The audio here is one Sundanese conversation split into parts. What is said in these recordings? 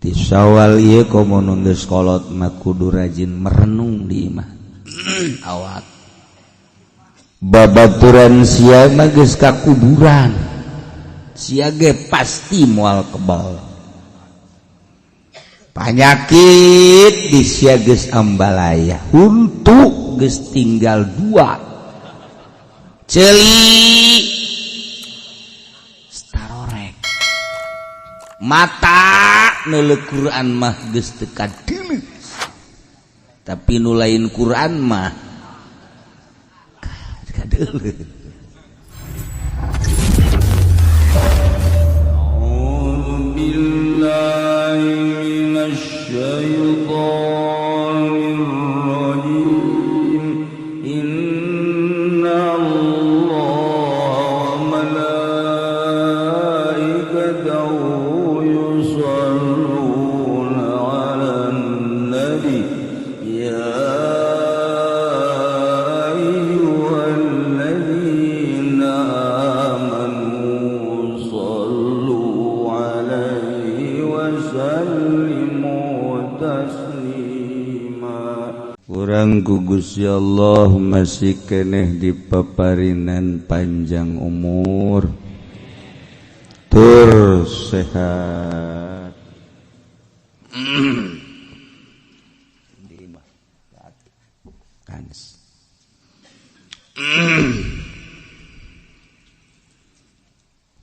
Ti Syawal ieu komo geus kolot mah kudu rajin merenung di imah. Awak babaturan sia mah geus ka kuburan. Sia ge pasti moal kebal. Panyakit di sia geus ambalaya. Huntu geus tinggal 2. Ceuli starorek. Mata neuleuh Quran mah geus teu kadeuleu. Tapi nu lain Quran mah kadeuleu. A'udzu billahi minasy syaithanir rajim. Inna Allaha wa malaikatahu urang ku Gusti Allah masih keneh dipaparinan panjang umur tur sehat.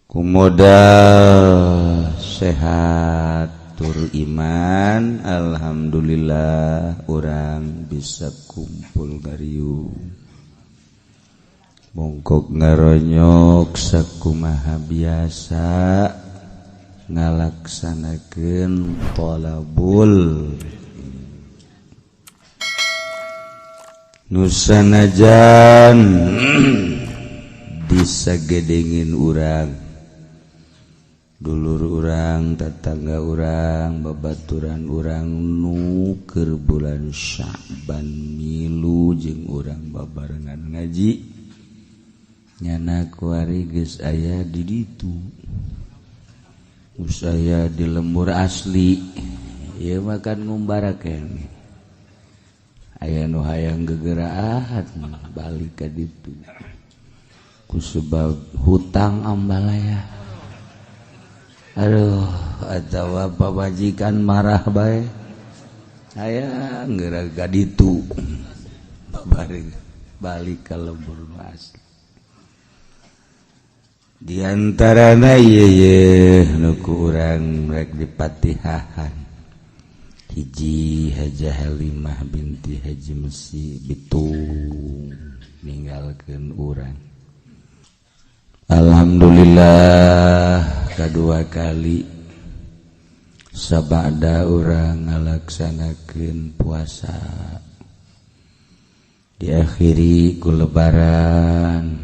Kumodal sehat tur iman, alhamdulillah urang bisa kumpul gariu. Bongkok ngaronyok sakumaha biasa ngalaksanakeun thalabul nusanajan disagedengin urang, dulur urang, tetangga urang, babaturan urang nu keur bulan Sya'ban milu jeung urang babarengan ngaji nyana kuari geus aya di ditu. Geus aya di lembur asli. Ieu mah kan ngumbarakeun. Aya nu hayang gegeraan balik ka ditu. Ku sebab hutang ambalaya. Aduh, atawa pabajikan marah bae. Aya geura ditu. Babareng balik ka lembur asli. Di antarana ieu nu ku urang rek dipatihahan. Hiji Hajah Halimah binti Haji Mesi Bitung ninggalkeun urang. Alhamdulillah kadua kali sabada urang ngalaksanakeun puasa diakhiri ku lebaran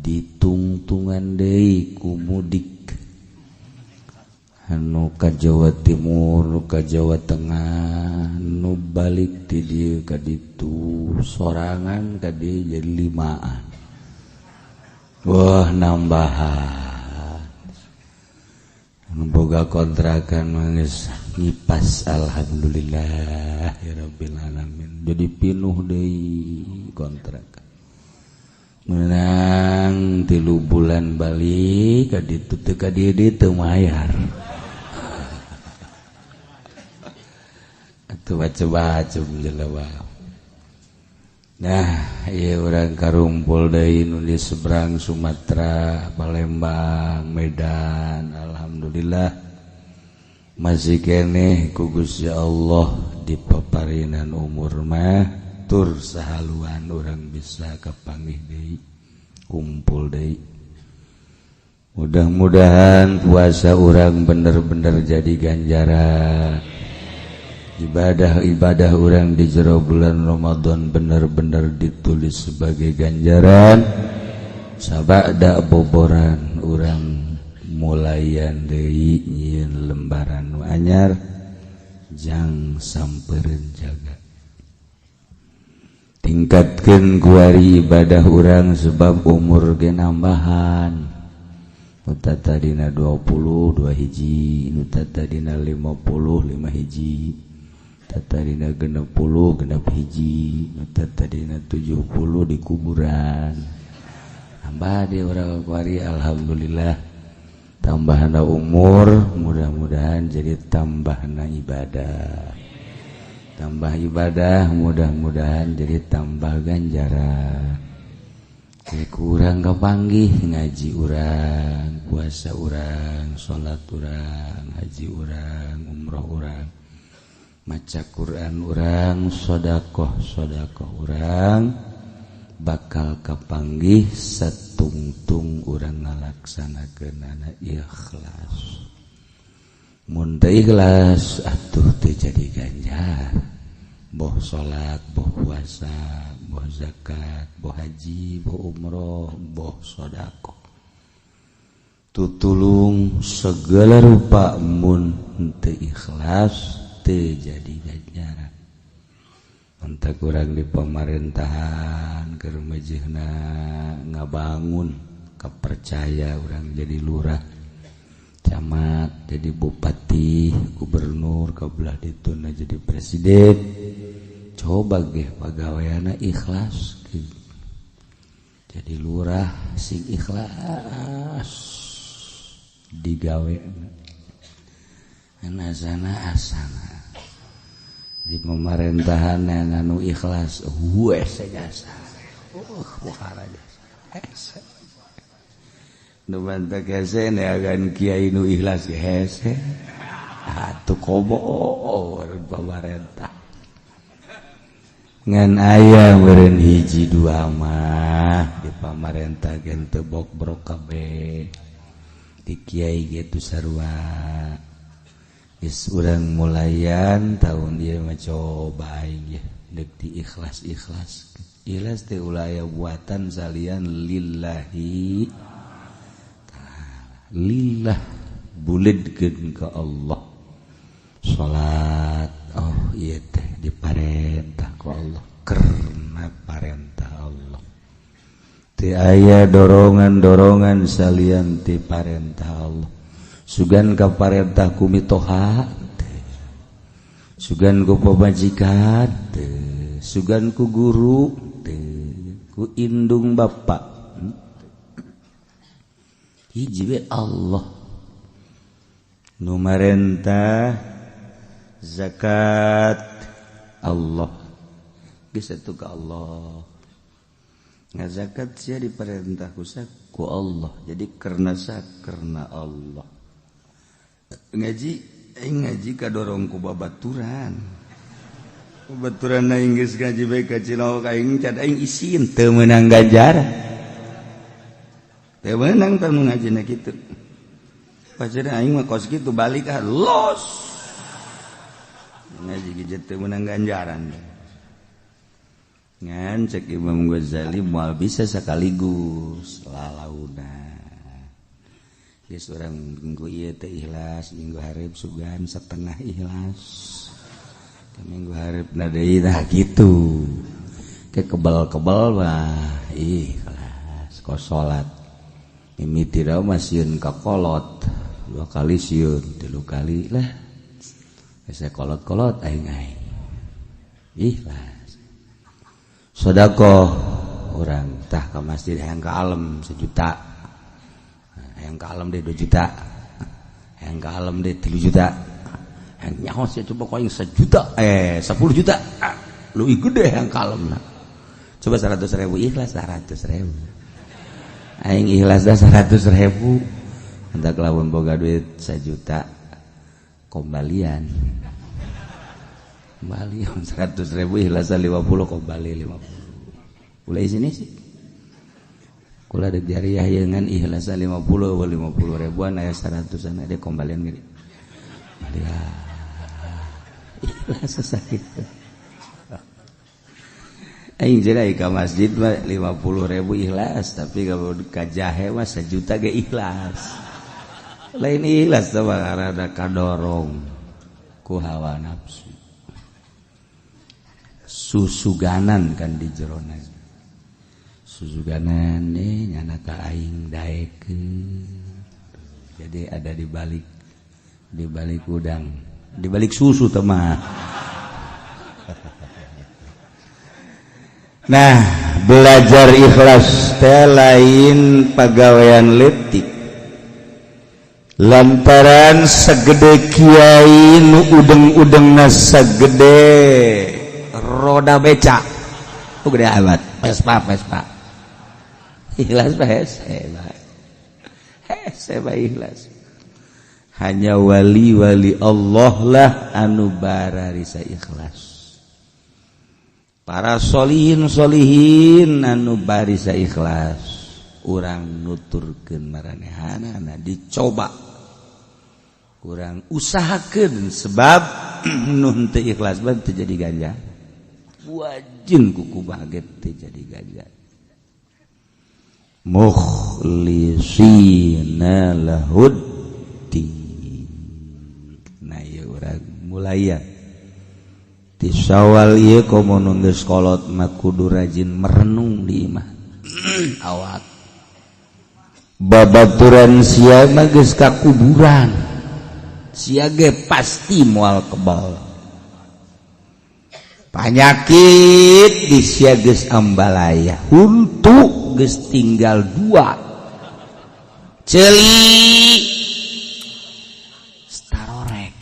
ditungtungan deui ku mudik anu ka Jawa Timur, nu ka Jawa Tengah, nu balik ti dieu ka ditu sorangan ka dieu jadi 5an. Wah nambahan. Anu boga kontrakan geus ngipas alhamdulillah ya rabbil alamin. Jadi pinuh deui kontrakan. Menang 3 bulan balik ka ditu teu ka dieu teu mayar. Atuh baca-baca jelema. Nah, ieu urang karumpul deui nu di seberang Sumatera, Palembang, Medan. Alhamdulillah masih keneh ku Gusti Allah dipaparinan umur mah tur sahaluan urang bisa kapanggih deui kumpul deui. Mudah-mudahan puasa urang bener-bener jadi ganjaran. Ibadah-ibadah urang di jero bulan Ramadan bener-bener ditulis sebagai ganjaran. Sabada boboran urang mulayan deui nyieun lembaran nu anyar jang sampeureun jaga. Tingkatkeun kuari ibadah urang sebab umur ge nambahan. nu tatadina 22 hiji, nu tatadina 55 hiji, tatadina 60 genep hiji, nu tatadina 70 di kuburan. Tambah di urang kuari alhamdulillah tambahna umur, mudah-mudahan jadi tambahna ibadah. Tambah ibadah mudah-mudahan jadi tambah ganjaran. Kurang kapanggih ngaji urang, puasa urang, salat urang, haji urang, umroh urang, maca Quran urang, sedekah urang bakal kapanggih satungtung urang ngalaksanakeunana ikhlas. Mun teu ikhlas atuh teu jadi ganjar. Boh salat, boh puasa, boh zakat, boh haji, boh umroh, boh sedekah. Tutulung segala rupa mun teu ikhlas teu jadi ganjaran. Entak urang di pemerintahan keur mejehna ngabangun kapercaya urang jadi lurah, camat, jadi bupati, gubernur, kabelah dituna jadi presiden. Coba ge pagaweana ikhlas, jadi lurah sing ikhlas digaweana anasana asana di pemerintahan yang anu ikhlas wes jasa bukhara jasa nu bantak hese neagan kiai nu ikhlas hese atuh kobo pemerintah ngan aya meureun hiji dua mah di pamarentah gen teu bok-brok kabeh di kiai gitu sarua geus urang mulayan tahun ieu mah coba aing ge deuk di ikhlas teh ulah aya buatan salian lillahi ta'ala lillah buledkeun ka Allah salat oh ieu teh diparentah ku Allah karena parentah Allah teu aya dorongan salian ti parentah Allah sugan ka parentah ku mitoha sugan ku pamajikan sugan ku guru ku indung bapak hiji we Allah nu marentah zakat Allah geus atuh ka Allah ngazakat sia diperintah ku Allah jadi karena Allah ngaji ngaji kadorong ku babaturan aing geus ngaji bae ka Cilaok aing can aing isin teu meunang ganjaran teu meunang tah nu ngajina kitu paceuna aing mah kos kitu balik los ngaji ge teu meunang ganjaran ngan cek Imam Ghazali moal bisa sekaligus lalauna geus urang minggu ieu teh ikhlas minggu hareup sugan setengah ikhlas minggu hareup deui tah kitu ke kebal-kebal mah ikhlas kos salat mimiti da mah sieun ka kolot 2 kali sieun 3 kali lah geus kolot-kolot aing ikhlas sedekah urang tah ka masjid hayang ka alam 1 juta hayang ka alam deh 2 juta hayang ka alam deh 3 juta hayang nyaho sih coba koing 1 juta 10 juta lu ikut deh hayang ka alam na coba 100.000 ikhlas 100.000 aing ikhlas dah 100.000 hendak lamun boga duit 1 juta kembalian 100.000 ikhlas 50 kembali 50 ulah sini sih kula dek jariah yeungan ikhlas 50 ribuan aya 100an ade kembalian gini ya ikhlas sakit aing jeung ka masjid mah 50.000 ikhlas tapi kalau ka jahe mah 1 juta ge ikhlas lain ikhlas teh rada kadorong ku hawa nafsu susuganan kan di jerona susuganan nyana ka aing daekeun Jadi ada di balik udang, di balik susu teman. Nah, belajar ikhlas teh lain pagawean leutik. Lantaran segede kiai nu udeng-udengna segede roda beca. Gede amat, Vespa. Ikhlas Hese ikhlas. Hanya wali-wali Allah lah anu bararisa ikhlas. Para solihin anu barisa ikhlas. Urang nuturkeun maranehanana dicoba. Urang usahakeun sebab nun teu ikhlas ban teu jadi ganjar. Wajin kuku baget teu jadi ganjar. Mukhlisina lahuddin. Nah ieu urang mulai ya. Di Syawal ieu komo nu geus kolot mah kudu rajin merenung di imah. Awak babaturan sia mah geus ka kuburan. Sia ge pasti moal kebal. Panyakit di sia geus ambalaya. Huntu geus tinggal 2. Ceuli starorek.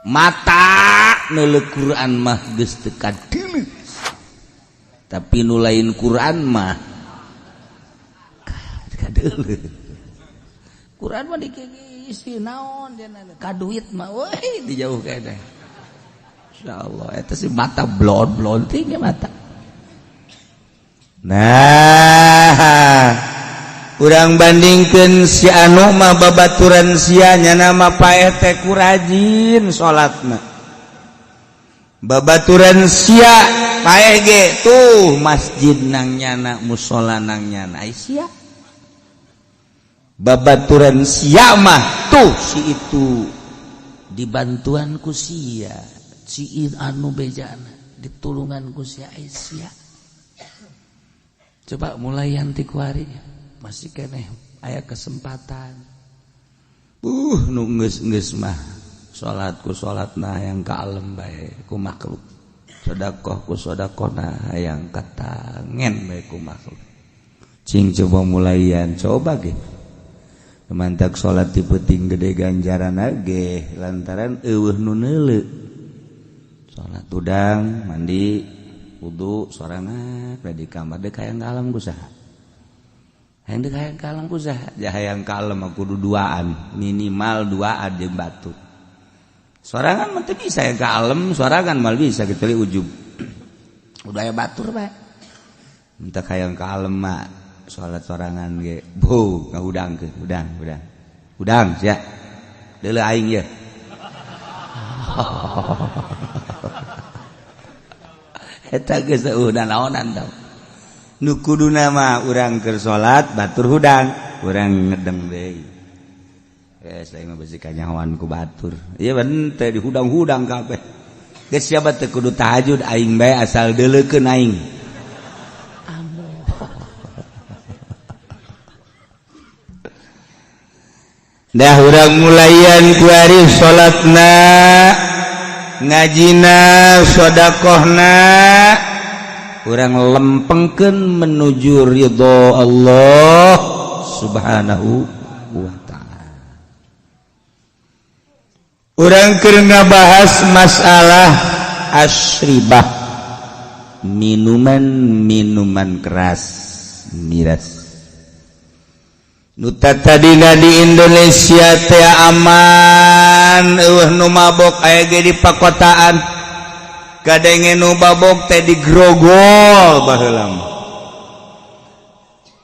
Mata neuleuh Quran mah geus teu kadeuleuh. Tapi nu lain Quran mah kadeuleuh. Quran mah dikisi naon ka duit mah weuy dijauh ka teh. Insyaallah eta si mata blon teh mata. Nah, urang bandingkeun si anu mah babaturan sia nya mah paeh teh ku rajin salatna. Babaturan sia paeh ge tuh masjid nang nyana, mushola nang nyana ai sia. Babaturan sia mah tuh si itu dibantuan ku sia, si anu bejana ditulungan ku sia ai sia. Coba mulai yanti kuari masih keneh aya kesempatan. Nu geus mah salatna hayang kalem bae ku makhluk. Sedekah ku sedekahna hayang katangen bae ku makhluk. Cing coba mulaian coba ge. Mantak salat ti peuting gede ganjaranna ge lantaran eueuh nu neuleuh. Salat udang, mandi wudu sorangan di kamar dek hayang kalem kusaha. Hayang dek hayang kalem kusaha. Ja hayang kalem kudu duaan, minimal 2 jeung batur. Sorangan mah teu bisa hayang kalem, sorangan mal bisa kecuali ujub. Udah aya batur bae. Minta hayang kalem mah salat sorangan ge. Bo, ngahudangkeun, udang sia. Deuleu aing ye. Eta geus udah naonan tau. Nu kuduna mah urang keur salat batur hudang, urang ngedeng deui. Saya mah bisi kanyahoan ku batur. Ieu ben teh dihudang-hudang kabeh. Geus siapa teh kudu tahajud aing bae asal deuleukeun aing. Dah urang mulaian ku ari salatna, ngajina, sedekahna, urang lempengkeun menuju ridho Allah Subhanahu wa ta'ala. Urang keur ngabahas masalah asyribah, minuman keras, miras. Nu tadina di Indonesia teh aman, nu mabok aya ge di pakotaan. Kadenge nu mabok teh di Grogol baheula mah.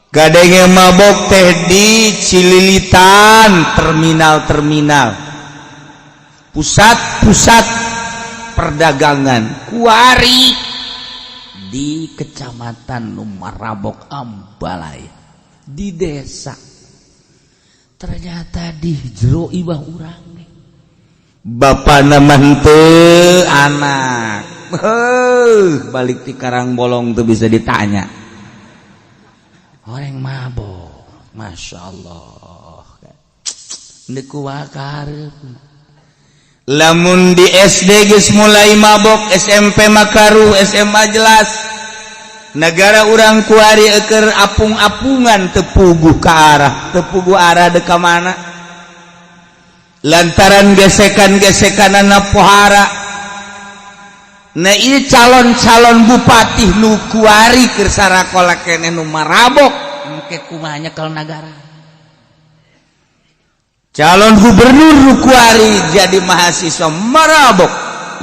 Kadenge mabok teh di Cililitan, terminal-terminal. Pusat-pusat perdagangan kuari di Kecamatan Marabok Ambalaya di desa. Ternyata di jero ibah urang nih. Bapana manteu anak. Balik ti Karang Bolong tuh bisa ditanya. Orang mabok, Masya Allah. lamun di SD geus mulai mabok, SMP makaruh, SMA jelas. Negara urang kuari eker apung-apungan tepuguh ke arah, tepuguh arah deka mana? Lantaran gesekan-gesekanana pohara. Nah ieu calon-calon bupati nu kuari keur sarakola keneh nu marabok, engke kumaha nyekel nagara. Calon gubernur nu kuari jadi mahasiswa marabok,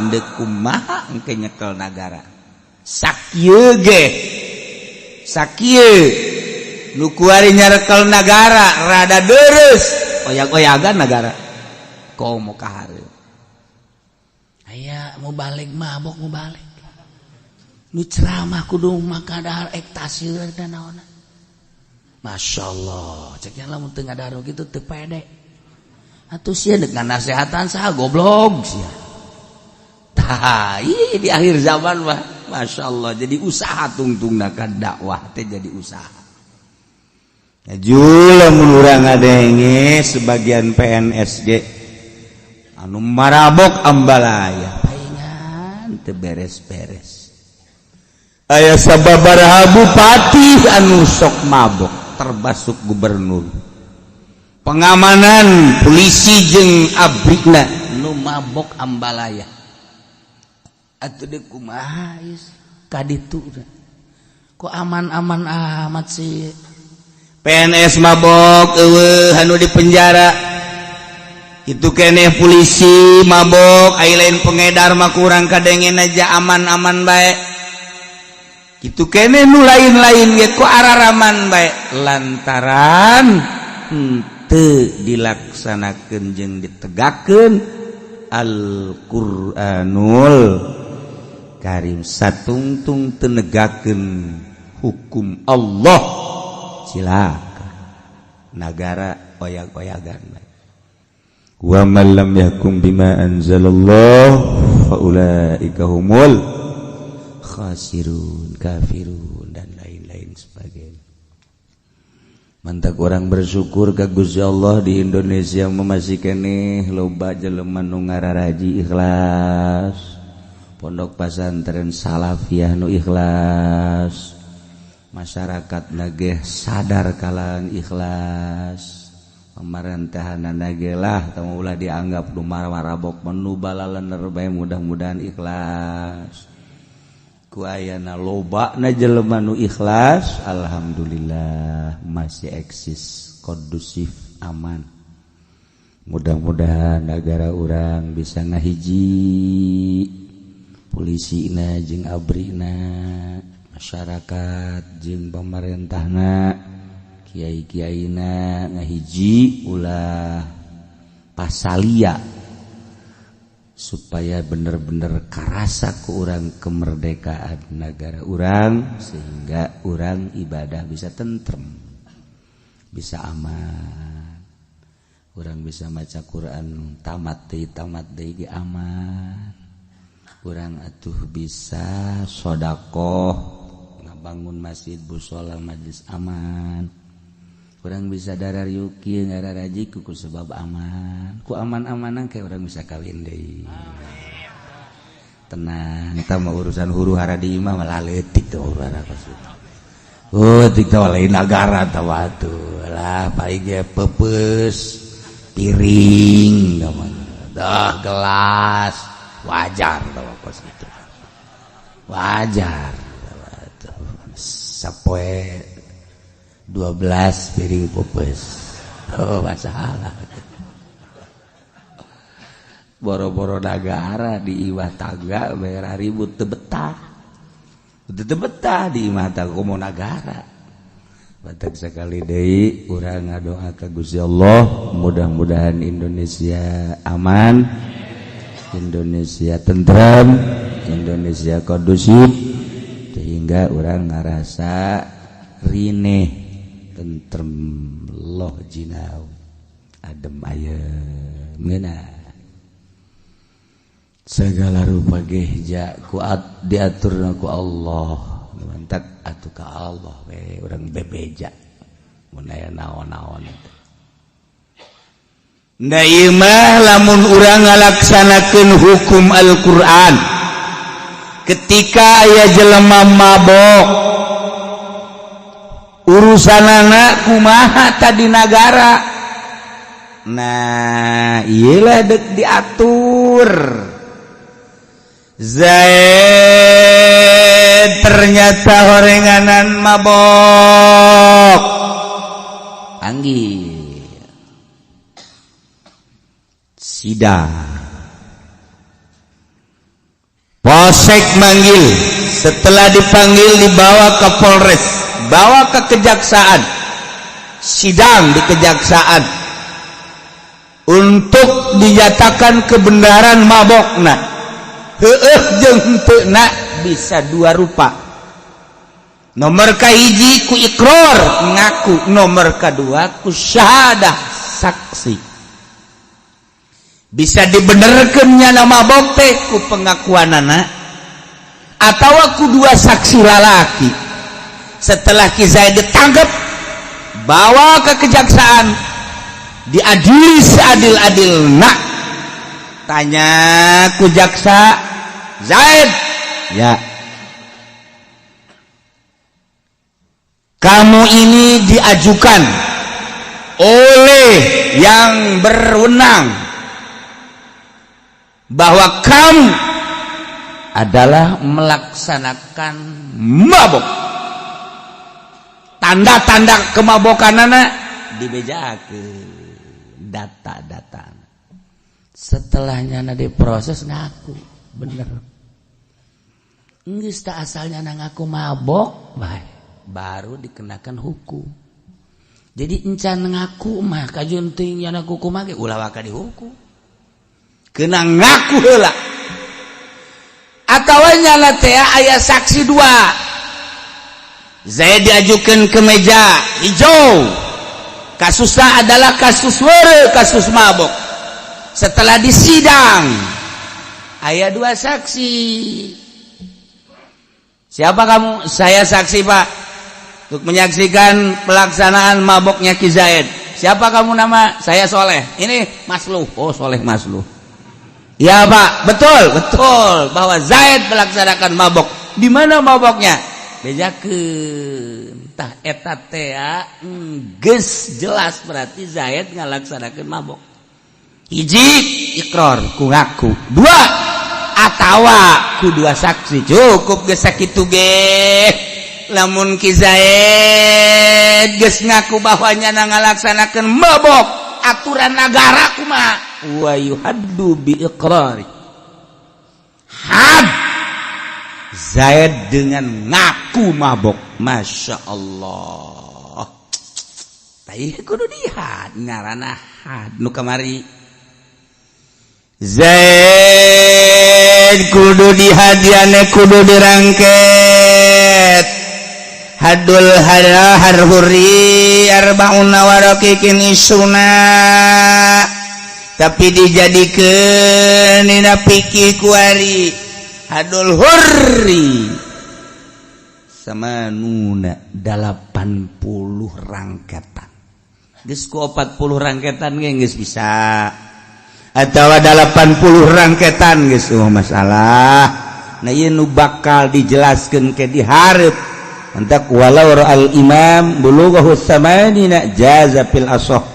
endeu kumaha engke nyekel nagara. Sakieu ge sakieu nu kuari nyarekel nagara rada deres oyag-oyagan nagara komo ka hareup aya mau balik mabok mau balik nu ceramah kudu maka dahar ekstasi dan naonna masyaallah cek lamun teu ngadaro kitu teu pede atuh sia deuk ngasehatan saha goblok sia tah di akhir zaman mah Masya Allah jadi usaha tungtung nakan dakwah teh jadi usaha. Jula menurang ngadenge sebagian PNSG anu marabok ambalaya paingan teu beres-beres. Aya sababaraha bupati anu sok mabok termasuk gubernur. Pengamanan polisi jeung abrigna nu mabok ambalaya. Atuh deuk kumaha kaditu kok aman-aman amat sih PNS mabok eueuh anu di penjara itu keneh polisi mabok aya lain pengedar mah kurang kadengen aja aman-aman bae kitu keneh nu lain-lain ge ku araraman bae lantaran teu dilaksanakeun jeung ditegakkeun Al-Qur'anul Karim satungtung tenegakeun hukum Allah cilaka nagara oyag-oyagan wa man lam yahkum bima anzalallah fa ulaika humul khasirun kafirun dan lain-lain sebagainya. Mantak orang bersyukur ka Gusti Allah di Indonesia masih keneh loba jelema nu ngararaji ikhlas pondok pesantren salafiyah nu ikhlas masyarakat nage sadar kalan ikhlas pemerintahanna ge lah teu ulah dianggap nu marabok menu balalener bae mudah-mudahan ikhlas ku ayana lobana jelema nu ikhlas alhamdulillah masih eksis kondusif aman mudah-mudahan negara urang bisa ngahiji polisina jeung abrina masyarakat jeung pamarentahna kiai-kiaina ngahiji ulah pasalia supaya bener-bener karasa ku urang kemerdekaan negara urang sehingga urang ibadah bisa tentrem bisa aman urang bisa maca Quran tamat deui ge aman urang atuh bisa sodakoh ngabangun masjid bushola majlis aman urang bisa darar yuki ngararaji ku sebab aman ku aman-amanan kayak urang bisa kawin deui tenang eta mah urusan huru hara di imah malah leutik tuh urang tik teh lain nagara tah atuh lah paling ge peupeus piring dah gelas wajar kalau kos itu wajar sapoe 12 piring pupus masalah boro-boro negara di iwah tangga bayar ribut teu betah di imah tangga komo negara batak sekali deui urang ngadoa ka Gusti Allah mudah-mudahan Indonesia aman Indonesia tentram, Indonesia kondusif, sehingga orang ngerasa rineh, tentrem, loh jinau, adem ayem, ngena. Segala rupa geja kuat diatur ku Allah, mantak atuh ka Allah, we orang bebeja, mun aya naon-naon itu. da ieu mah lamun urang ngalaksanakeun hukum Al-Qur'an ketika aya jelema mabok urusanana kumaha tadi negara. Nah iyalah dek diatur. Zaid ternyata horenganan mabok, panggil sidang. Polsek manggil, setelah dipanggil dibawa ke Polres, bawa ke kejaksaan, sidang di kejaksaan untuk dinyatakan kebenaran mabokna. Heueuh jeung henteu bisa dua rupa. Nomor kahiji ku iqrar ngaku, nomor kedua ku syahadah saksi. Bisa dibenerkeun nya mabok teh ku pengakuanana atawa ku dua saksi lalaki. Setelah Ki Zaid ditangkap, bawa ke kejaksaan, diadili seadil-adilna. Tanya ku jaksa, Zaid, ya, kamu ini diajukan oleh yang berwenang bahwa kamu adalah melaksanakan mabok. Tanda-tanda kemabokanana dibejakeun data-data. Setelahnya diproses ngaku bener. Geus teh asalnya ngaku mabok, baru dikenakan hukum. Jadi encan ngaku mah kajunting nya ngaku mah ge ulah waka dihukum. Kena ngaku heula. Atawa nyana teh aya saksi dua. Zaid diajukan ke meja hijau. Kasusnya adalah kasus were, kasus mabok. Setelah disidang, aya dua saksi. Siapa kamu? Saya saksi Pak, untuk menyaksikan pelaksanaan maboknya Ki Zaid. Siapa kamu nama? Saya Soleh. Ini Masluh. Oh Soleh Masluh. Ya Pak, betul bahwa Zaid melaksanakan mabok. Di mana maboknya? Bejakeun. Tah eta teh geus jelas berarti Zaid ngalaksanakeun mabok. Hiji iqrar ku ngaku, dua atawa ku dua saksi. Cukup geus sakitu ge. Lamun Ki Zaid geus ngaku bahwa nya ngalaksanakeun mabok, aturan negara kumaha? Wa yuhaddu bi iqrari. Had Zaid dengan ngaku mabok. Masya Allah. Tapi kudu dihad ngarana had nu kamari. Zaid kudu dihadiane kudu dirangket. Hadul harhuri arbauna warakikin isuna. Tapi dijadikeun dina piki kuari hadul hurri sama nuna 80 rangketan. Geus ku 40 rangketan ge geus bisa. Atawa 80 rangketan geus masalah. Nah ieu nu bakal dijelaskeun ke di hareup. Antak walau ra'al imam bulughahu samanina jaza fil ashah.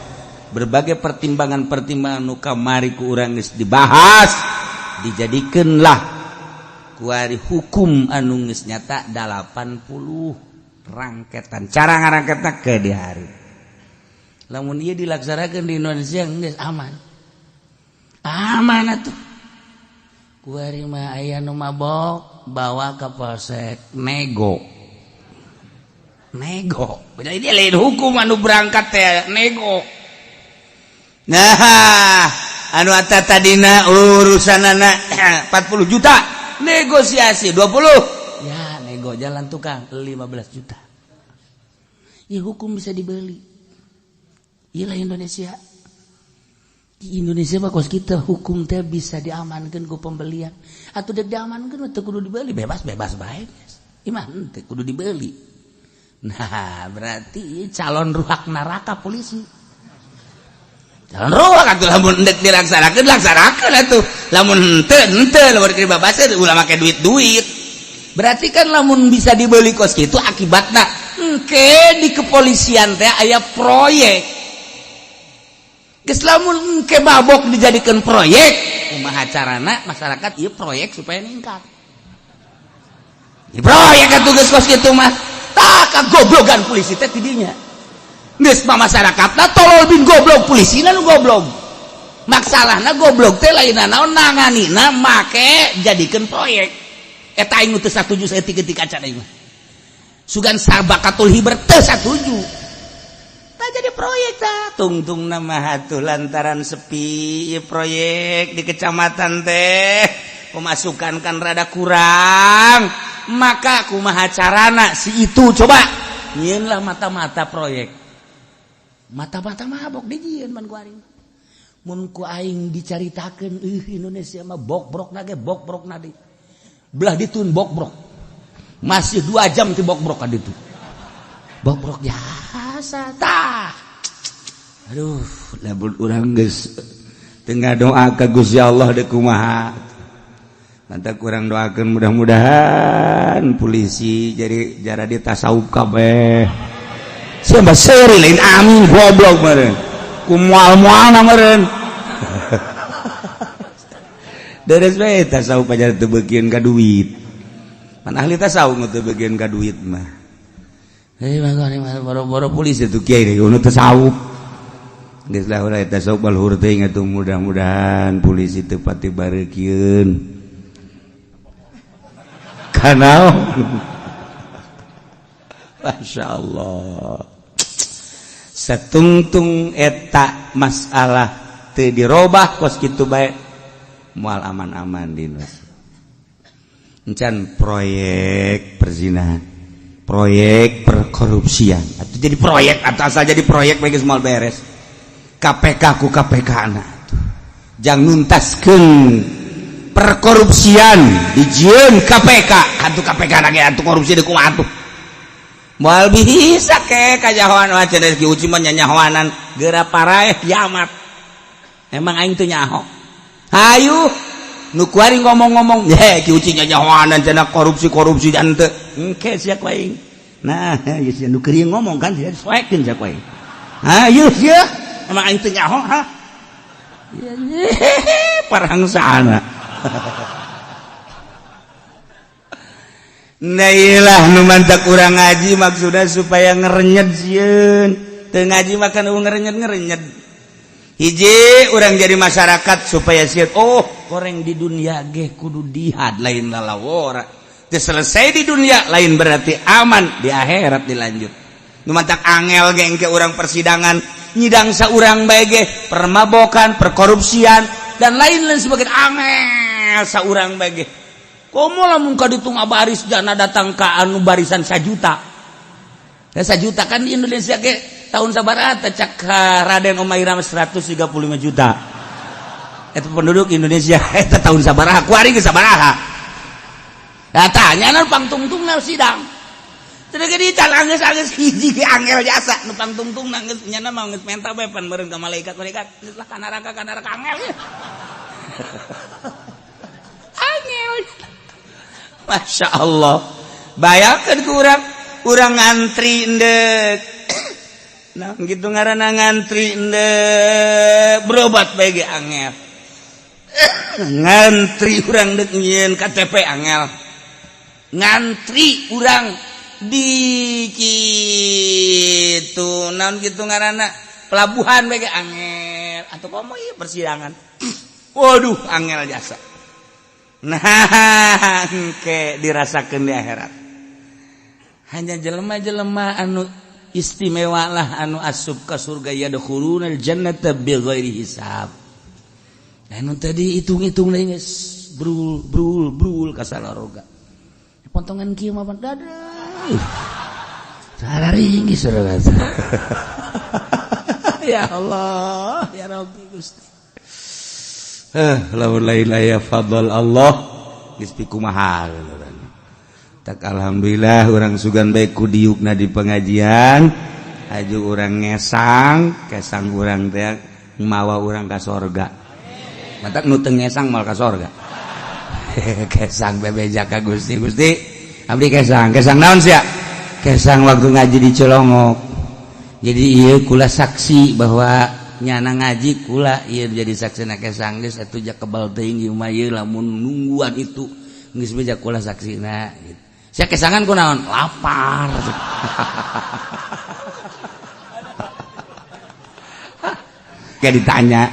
Berbagai pertimbangan-pertimbangan nu kamari ku urang geus dibahas, dijadikeunlah kuari hukum anu geus nyata 80 rangketan. Cara ngarangketna ke di hari. Lamun ieu dilaksanakeun di Indonesia geus aman. Aman atuh. Kuari mah aya nu mabok bawa ka polsek nego. Jadi lain hukum anu berangkat teh nego. Nah, anu eta tadina urusanana 40 juta. Negosiasi 20. Ya, nego jalan tukang 15 juta. Ya hukum bisa dibeli. Iyalah Indonesia. Di Indonesia mah kos kita hukum teh bisa diamankan ku pembelian. Atuh dek diamankan teh kudu dibeli, bebas bae. Iman teh kudu dibeli. Nah, berarti calon ruhak neraka polisi. jalan roh atuh lamun endek dilaksanakeun atuh lamun henteu lamun kieu babasa ulah make duit berarti kan lamun bisa dibeli kos kitu akibatna engke di kepolisian teh aya proyek geus lamun engke mabok dijadikeun proyek kumaha carana masyarakat ieu proyek supaya ningkat di proyek atuh geus kos kitu mah tah kagoblogan polisi teh tidinya geus mah masyarakatna tolol bin goblok polisina nu goblok maksalahna goblok teh lainna naon nanganina make jadikeun proyek eta aing teu satuju saeutik-eutik acan aing sugan sabakatul hiber teu satuju tah jadi proyek tah tungtungna mah atuh lantaran sepi ieu proyek di kecamatan teh pemasukan kan rada kurang maka kumaha carana si itu coba nyieun lah mata-mata proyek mata-mata mabok dijieun man ku aing mun ku aing dicaritakeun Indonesia mah bok-brokna ge bok-brokna deui belah ditun bok-brok masih 2 jam ti bok-brok ka ditu bok-brok biasa tah aduh lamun urang geus teu ngadoa ka Gusti Allah deuk kumaha mantap kurang doakeun mudah-mudahan polisi jadi jara ditasawuf kabeh siapa seri lain amin goblok meren kumual-mualna meren deres bae tasawuf aja teu beukeun ka duit pan ahli tasawuf teu beukeun ka duit mah boro-boro polisi tuh kiai deui nu tasawuf geus lah urang tasawuf balhur teh atuh mudah-mudahan polisi teu pati bareukieun kana Masya Allah setungtung eta masalah teu dirobah kos kitu bae moal aman-aman di Indonesia encan proyek perzinahan proyek perkorupsian atau jadi proyek atau asal jadi proyek bagi semua beres KPK ku KPK na jang nuntaskeun perkorupsian dijieun KPK atuh KPK lagi atuh korupsi di kumaha atuh moal bisa ke kajahoan wacan dari uci mah nyanyahoanan geura paraeh kiamat emang aing teu nyaho hayu nu kuari ngomong-ngomong ki uci nyanyahoanan cenah korupsi dan teu engke sia ku aing nah geus sia nu keur ngomong kan dia soekeun sia ku aing hayu sia emang aing teu nyaho ha parangsana nailah nu mantak urang ngaji maksudna supaya ngerenyet sieun teu ngaji makan ngerenyet hiji urang jadi masyarakat supaya sieun oh goreng di dunia ge kudu jihad lain lalawora teu selesai di dunia lain berarti aman di akhirat dilanjut nu mantak angel ge engke urang persidangan nyidang saurang bae ge permabokan perkorupsian dan lain-lain sebagainya angel saurang bae ge komo lamun ka ditu ngabaris jana datang ka anu barisan 1 juta. Ya 1 juta kan di Indonesia ge tahun sabaraha teh cak Raden Omairam 135 juta. Eta penduduk Indonesia eta tahun sabaraha kuari ge sabaraha. Da tanya nu pangtungtungna sidang. Teu ge dicalangeus hiji ge angel jasa nu pangtungtungna geus nyana mah geus menta bae pan meureun ka malaikat geus lah ka neraka angel. Angel. Masya Allah bayangkan ku urang ngantri endek nah gitu ngaranna ngantri endek berobat bae ge angel ngantri urang dek nyieun KTP angel ngantri urang di kitu naon gitu ngaranna pelabuhan bae ge angel atau komo ieu persidangan waduh angel jasa nah ke dirasakeun di akhirat hanya jelema-jelema anu istimewa lah anu asup ka surga yadkhulunal jannata bighairi hisab anu tadi hitung-hitung deui geus brul ka salaroga pontongan kieu mah dadah sararinggi surga ya Allah ya Rabbi Gusti lawan lain aya fadl Allah geus pikumaha tak alhamdulillah urang sugan bae ku diukna di pengajian aju urang ngesang kesang urang teh mawa urang ka sorga mantap nu teu ngesang mal ka sorga kesang bebeja ka Gusti abdi kesang naon sia kesang waktu ngaji di Cilongok jadi ieu kula saksi bahwa nyana ngaji kula ieu jadi saksina kesang geus atuh jak kebal teuing ieu mah ieu lamun nungguan itu geus beja kula saksina gitu. Sia kesangan ku naon lapar kayak ditanya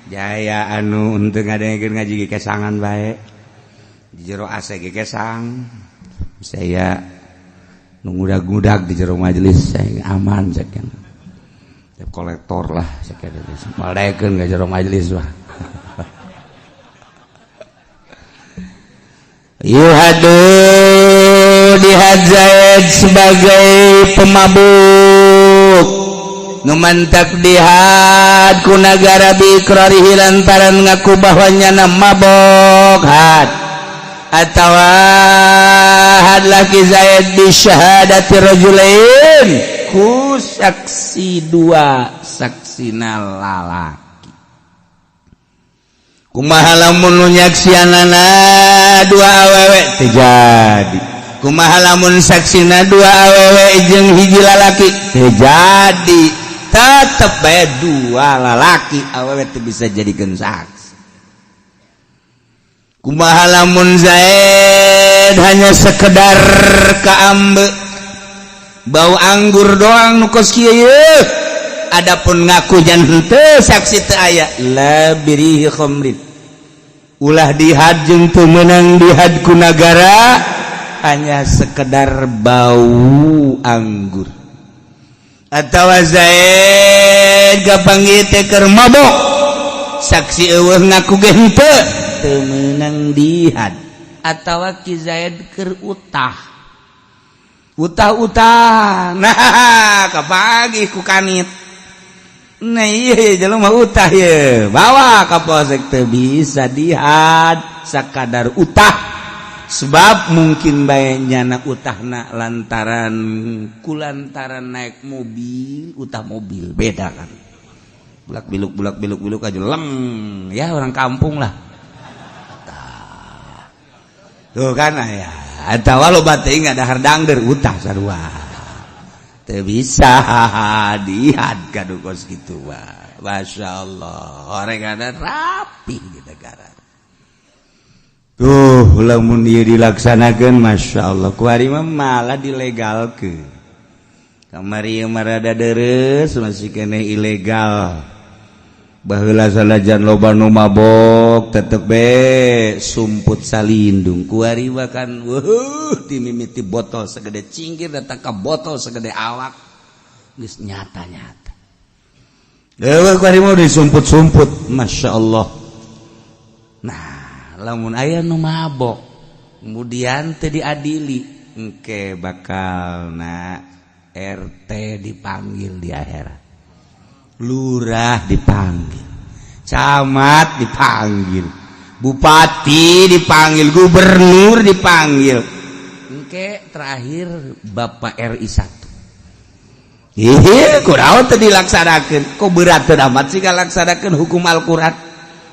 jaya anu untuk ngadengekeun ngaji kesangan bae di jero AC ge kesang saya nungudag-ngudag di jero majelis saya aman sakeun kolektor lah sakeun maldaekeun ka jero majelis wah yuhadu dihadzat sebagai pemabuk numantak dihad ku nagara biikrarihi lantaran ngaku bahwanya mabok had atawa had laki Zaid bi syahadati rajulain ku saksi dua saksina lalaki kumaha lamun nyaksianana dua awewe terjadi kumaha lamun saksina dua awewe jeung hiji lalaki terjadi tetep bae dua lalaki awewe teu bisa jadikeun saksi kumaha lamun Zaid hanya sekedar kaambe bau anggur doang nu kos kieu adapun ngaku jan henteu saksi teu aya la birihi khamrin ulah dihad jeung teu meunang dihad ku nagara hanya sekedar bau anggur atawa Zaid gapanggih teh keur mabok saksi eueuh ngaku ge henteu teu meunang dihad atawa ki Zaid keur utah nah kapagi ku kanit nah iya jelema utah ye bawa ka polsek teu bisa dihad sakadar utah sebab mungkin bae nyana utahna lantaran naik mobil utah mobil beda kan bulak biluk aja lem ya orang kampung lah tuh kan ya atawa loba teuing ngadahar dangder utah sarua teu bisa dihad kadu kos kitu mah masyaallah orangana rapi di negara tuh lamun ieu dilaksanakeun masyaallah ku ari mah malah dilegalkeun kamari mah rada deres masih keneh ilegal baheula sanajan loba nu mabok tetep be sumput salindung ku ari mah kan dimimiti botol segede cingkir datang ka botol segede awak geus nyata-nyata dewe ku ari mah disumput-sumput masyaallah nah lamun aya nu mabok kemudian teu diadili engke bakal na RT dipanggil di akhirat lurah dipanggil camat dipanggil bupati dipanggil gubernur dipanggil engke terakhir Bapak RI 1 kunaon teu dilaksanakeun kok berat teu amat sih ngalaksanakeun hukum Al-Qur'an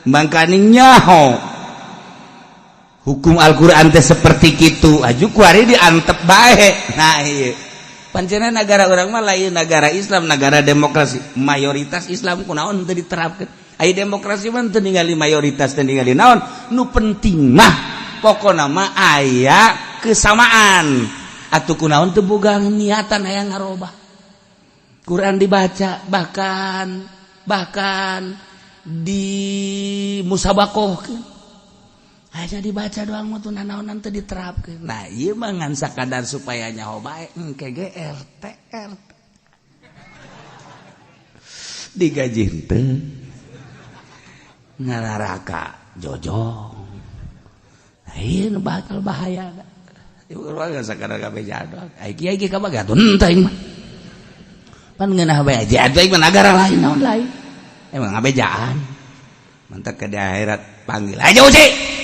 mangkani nyaho hukum Al-Quran teh seperti kitu aju kuari diantep bae nah ieu pancena negara urang mah lain negara Islam negara demokrasi mayoritas Islam kunaon teu diterapkeun aya demokrasi mah teu ningali mayoritas teu ningali naon nu penting mah pokona mah aya kesamaan atuh kunaon teu boga niatan aya ngarobah Quran dibaca bahkan di musabakohkeun aja dibaca doang mah tuna naonan teu diterapkeun. Nah, ieu mah ngan sakadar supaya nyaho bae engke ge RT. Digaji henteu. Ngalaraka jojong. Nah, ieu nu bakal bahaya. Ieu urang sakadar kabeja doang. Ai kiai ge kabaga henteu aing mah. Pan ngeunah bae aja atuh aing mah nagara lain naon lain. Emang ngabejaan. Mantap ke di akhirat panggil aja uci.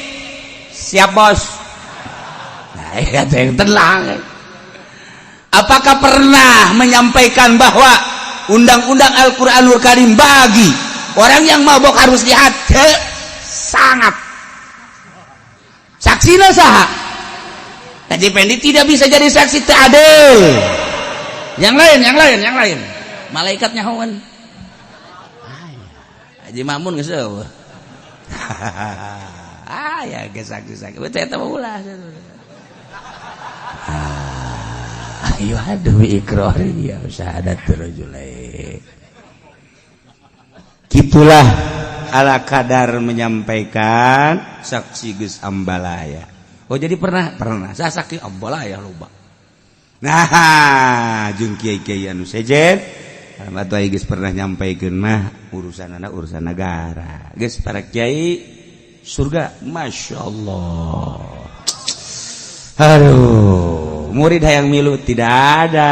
Siap bos. Nah, ya yang tenang. Apakah pernah menyampaikan bahwa undang-undang Al-Quranul Karim bagi orang yang mabok harus dihad sangat saksina saha Haji Pendi tidak bisa jadi saksi teu adil yang lain malaikat nyahoan Haji Mamun geus eueuh ya geus saksi teh eta ulah ayo aduh ikrari ya syahadatul rajulain gitulah ala kadar menyampaikan saksi geus ambalaya. Oh jadi pernah saksi ambalaya loba. Nah, jeung kiai-kiai anu sejen atuh geus pernah nyampaikeun mah urusanana urusan negara. Geus para kiai surga masyaallah. Aduh, murid hayang milu tidak ada.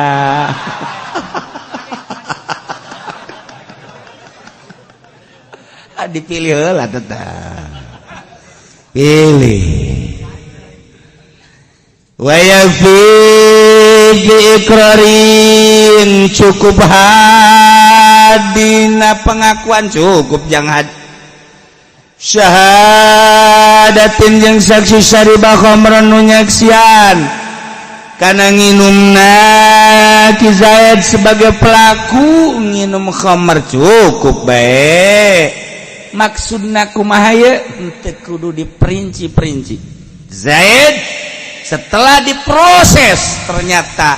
Dipilih heula tetap pilih wa yafi iqrarin cukup hadina pengakuan cukup jangan syahadatin jeung saksi saribah khamran nu nyaksian kana nginumna ki Zaid sebagai pelaku nginum khamar cukup bae maksudna kumaha ye teu kudu diperinci-perinci Zaid setelah diproses ternyata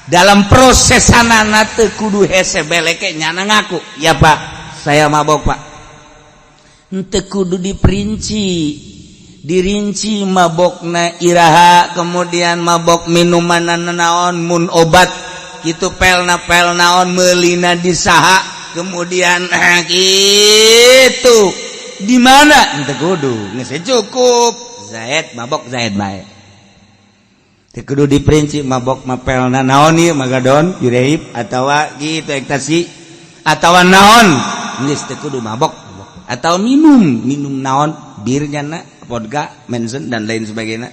dalam prosesanana teu kudu hese beleke nyana ngaku ya Pak saya mabok Pak teu kudu dirinci mabokna iraha kemudian mabok minuman naon mun obat kitu pelna naon meulina di saha kemudian gitu di mana teu kudu geus cukup Zaid mabok Zaid bae teu kudu diperinci mabok mapelna naon ieu magadon yureib atawa gitu ekstasi atawa naon geus teu kudu mabok atau minum naon bir nyana vodka mensen dan lain sebagainya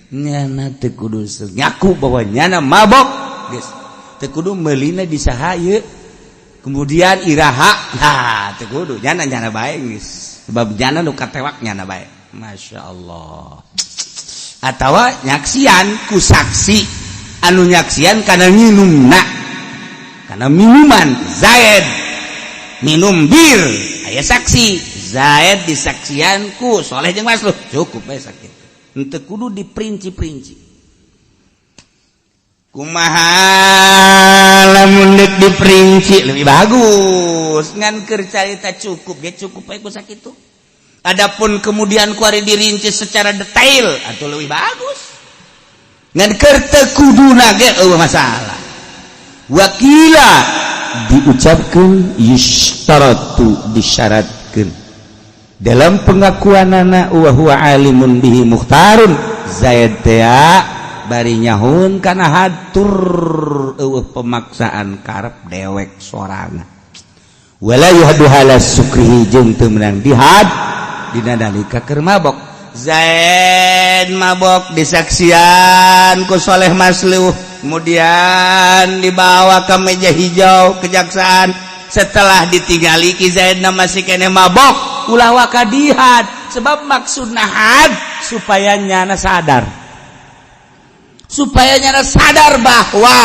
nyana teu kudu ngaku bahwa nyana mabok geus teu kudu meulina di saha ieu kemudian iraha nah teu kudu nyana bae geus sebab nyana nu katewak nyana bae masyaallah atawa nyaksian ku saksi anu nyaksian kana nginumna kana minuman Zaid minum bir aya saksi Zaid disaksian ku Soleh jeung Masluh cukup bae sakit henteu kudu diperinci-perinci kumaha lamun deuk diperinci lebih bagus ngan keur carita cukup ge cukup bae ku sakitu adapun kemudian ku ari dirinci secara detail atuh leuwih bagus ngan keur teu kuduna ge eueuh masalah wakila diucapkeun yustaratu disyaratkeun dalam pengakuanana wa huwa alimun bihi mukhtarun Zaid teh bari nyahun kana hatur eueuh pemaksaan karep dewek sorangan wala yuhadu halas sukrihi jeung teu meunang dihad dina nalika keur mabok Zaid mabok disaksian ku Soleh Masluh kemudian dibawa ke meja hijau kejaksaan setelah ditinggali ki Zaidna masih kene mabok ulah waka dihad sebab maksudna had supaya nyana sadar bahwa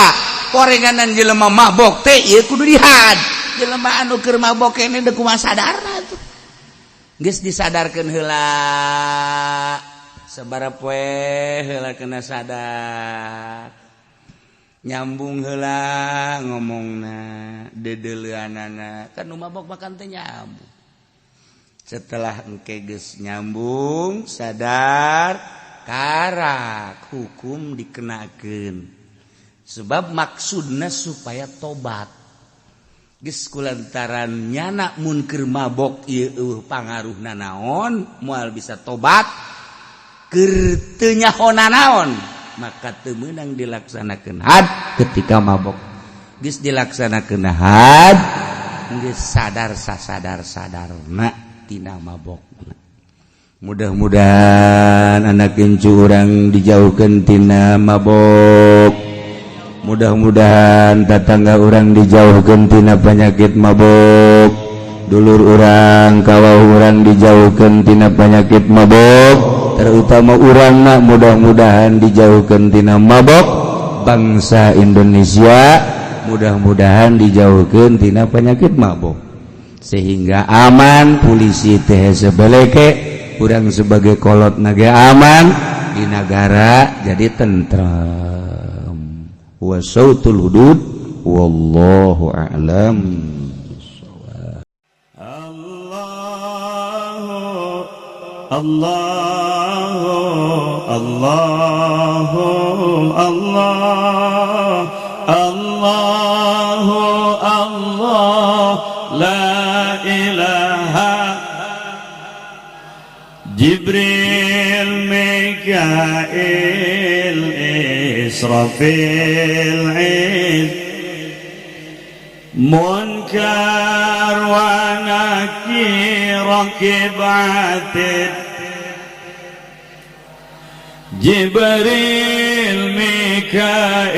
korenganan jelema mabok teh ieu kudu dihad jelema anu keur mabok kene deuk kumaha sadarna tuh geus disadarkeun heula sabaraha poe heula kena sadar nyambung heula ngomongna dedeleuanana kan nu mabok makan teh nyambung setelah engke geus nyambung sadar karak hukum dikenakeun sebab maksudna supaya tobat geus kulantaran nyana mun keur mabok ieu pangaruhna naon moal bisa tobat keur teu nyahona naon maka teu meunang dilaksanakeun had ketika mabok geus dilaksanakeun had geus sadar sadarna tina mabokna mudah-mudahan anak incu urang dijauhkeun tina mabok mudah-mudahan tetangga urang dijauhkeun tina penyakit mabok dulur urang kawah urang dijauhkeun tina penyakit mabok terutama urangna mudah-mudahan dijauhkeun tina mabok bangsa Indonesia mudah-mudahan dijauhkeun tina penyakit mabok sehingga aman polisi teh sebeleke urang sebagai kolot naga aman di negara jadi tentram wa sautul hudud wallahu a'lam. Allahu Allahu Allah Allahu Allah la ilaha Jibril Mikail Israfil Munkar wa Nakir Rakib Atid Jibril Mikail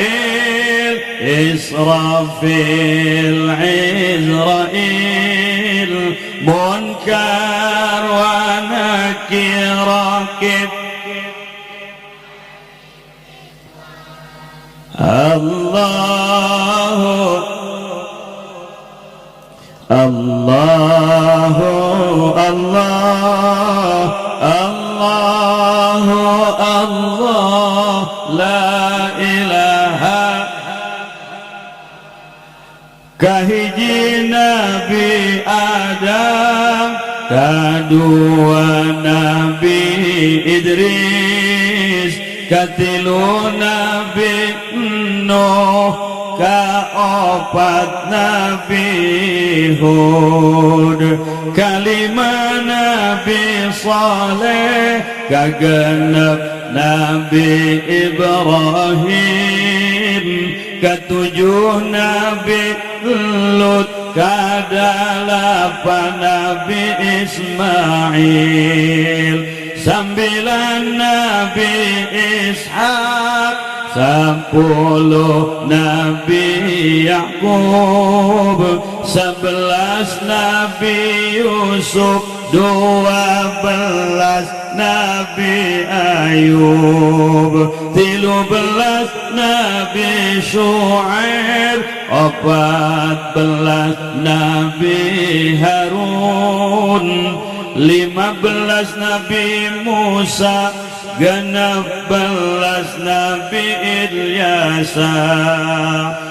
Israfil Izrail Munkar wa Nakir Rakib Allahu Allah Allahu Allah la ilaha kahiji Nabi Adam kadua Nabi Idris katilu Nabi Nuh kaopat Nabi Hud kalima Nabi Saleh kagenep Nabi Ibrahim ketujuh Nabi Lut kadalapan Nabi Ismail sembilan Nabi Ishaq sepuluh Nabi Yakub 11 Nabi Yusuf 12 Nabi Ayub 13 Nabi Syuaib 14 Nabi Harun 15 Nabi Musa 16 Nabi Ilyasa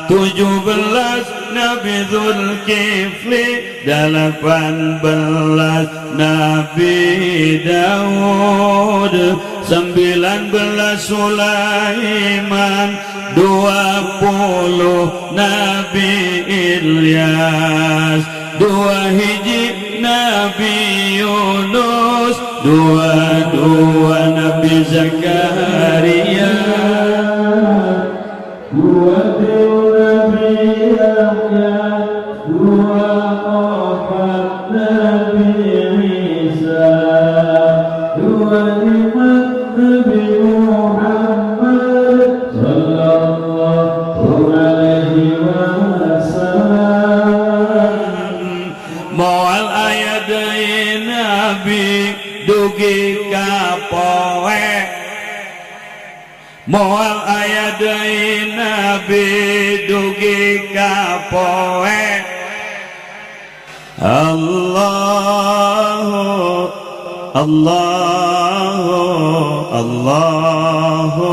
17 Nabi Zulkifli 18 Nabi Daud 19 Sulaiman 20 Nabi Ilyas 2 hiji Nabi Yunus 22 Nabi Zakaria 20 Nabi Yahya 24 Nabi Isa 25 Nabi Muhammad sallallahu alaihi wasallam moal ayat Nabi dugi kapoe moal ayat Nabi dugi kapoe Allahu Allahu Allahu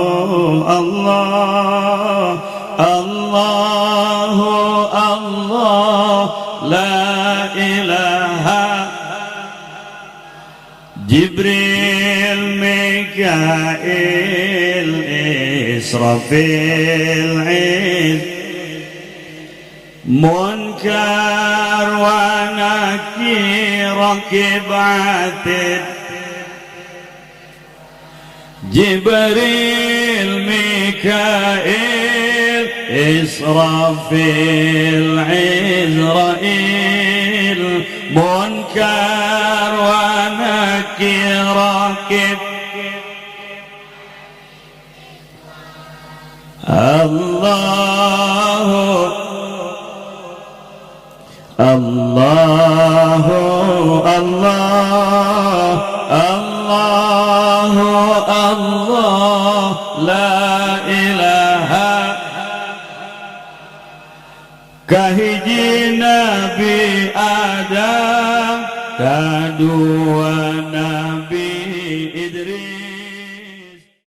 Allah Allahu Allah la ilaha Jibril Mikail Israfil Munkar wa Nakir Rakib Atid Jibril Mikail Israfil Izrail Munkar wa Nakir Rakib Allahu Allah la ilaha kahiji Nabi Adam kadua Nabi Idris